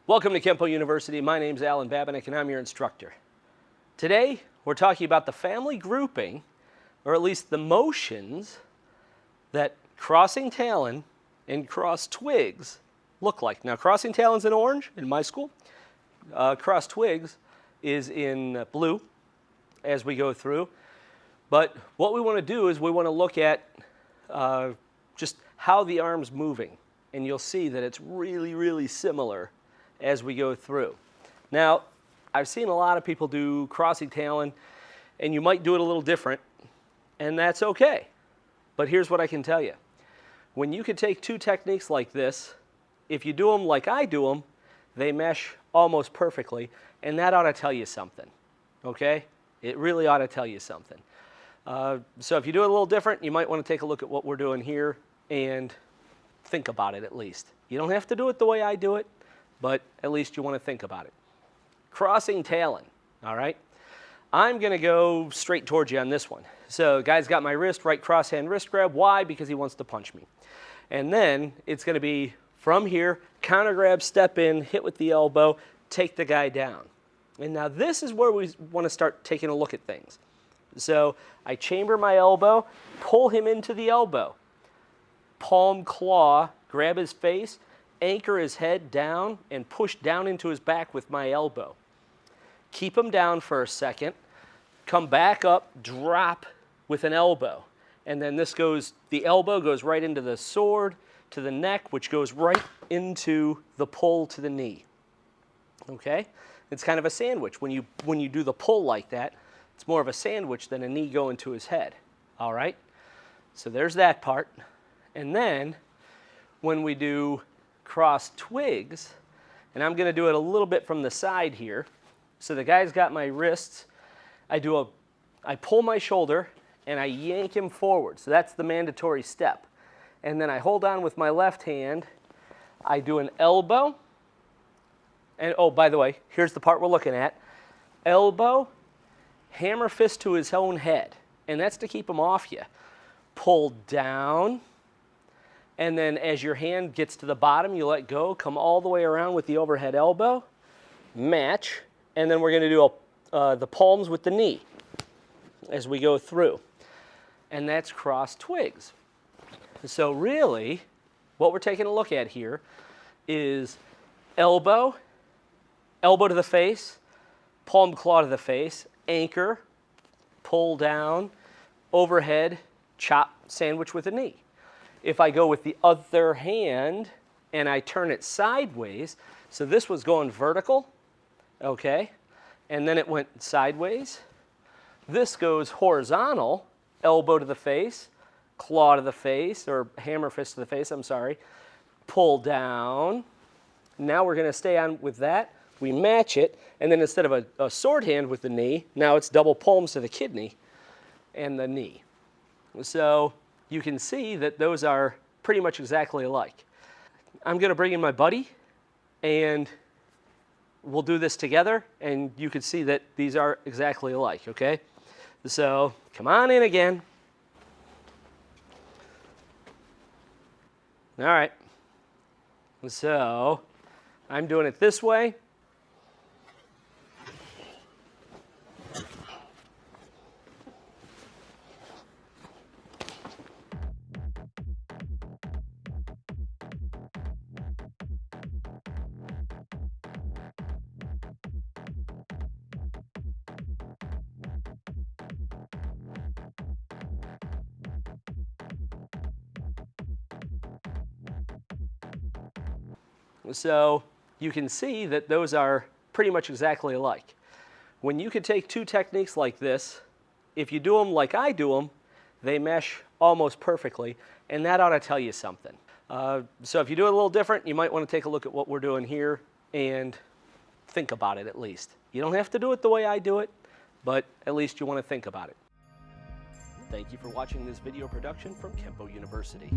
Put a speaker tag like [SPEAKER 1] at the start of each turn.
[SPEAKER 1] Welcome to Kenpo University. My name's Alan Babinek and I'm your instructor. Today we're talking about the family grouping, or at least the motions, that crossing Talon and cross Twigs look like. Now crossing Talon's in orange in my school. Cross Twigs is in blue as we go through. But what we want to do is we want to look at just how the arm's moving. And you'll see that it's really similar as we go through. Now, I've seen a lot of people do crossing Talon, and you might do it a little different, and that's okay. But here's what I can tell you. When you can take two techniques like this, if you do them like I do them, they mesh almost perfectly, and that ought to tell you something, okay? It really ought to tell you something. So if you do it a little different, you might want to take a look at what we're doing here and think about it at least. You don't have to do it the way I do it, but at least you want to think about it. Crossing Talon, all right? I'm going to go straight towards you on this one. So guy's got my wrist, right cross hand wrist grab. Why? Because he wants to punch me. And then it's going to be from here, counter grab, step in, hit with the elbow, take the guy down. And now this is where we want to start taking a look at things. So I chamber my elbow, pull him into the elbow. Palm claw, grab his face, anchor his head down, and push down into his back with my elbow. Keep him down for a second, come back up, drop with an elbow. And then this goes, the elbow goes right into the sword, to the neck, which goes right into the pull to the knee. Okay? It's kind of a sandwich. When you do the pull like that, it's more of a sandwich than a knee going to his head. All right? So there's that part. And then when we do cross Twigs, and I'm going to do it a little bit from the side here. So the guy's got my wrists. I pull my shoulder and I yank him forward. So that's the mandatory step. And then I hold on with my left hand. I do an elbow. And oh, by the way, here's the part we're looking at. Elbow, hammer fist to his own head. And that's to keep him off you. Pull down. And then as your hand gets to the bottom, you let go, come all the way around with the overhead elbow, match, and then we're going to do the palms with the knee as we go through. And that's cross Twigs. So really, what we're taking a look at here is elbow, elbow to the face, palm claw to the face, anchor, pull down, overhead, chop, sandwich with a knee. If I go with the other hand and I turn it sideways, so this was going vertical, okay, and then it went sideways. This goes horizontal, elbow to the face, claw to the face, or hammer fist to the face, I'm sorry, pull down. Now we're going to stay on with that. We match it, and then instead of a sword hand with the knee, now it's double palms to the kidney and the knee. So you can see that those are pretty much exactly alike. I'm going to bring in my buddy, and we'll do this together, and you can see that these are exactly alike, okay? So come on in again. All right. So I'm doing it this way. So you can see that those are pretty much exactly alike. When you can take two techniques like this, if you do them like I do them, they mesh almost perfectly, and that ought to tell you something. So if you do it a little different, you might want to take a look at what we're doing here and think about it at least. You don't have to do it the way I do it, but at least you want to think about it. Thank you for watching this video production from Kenpo University.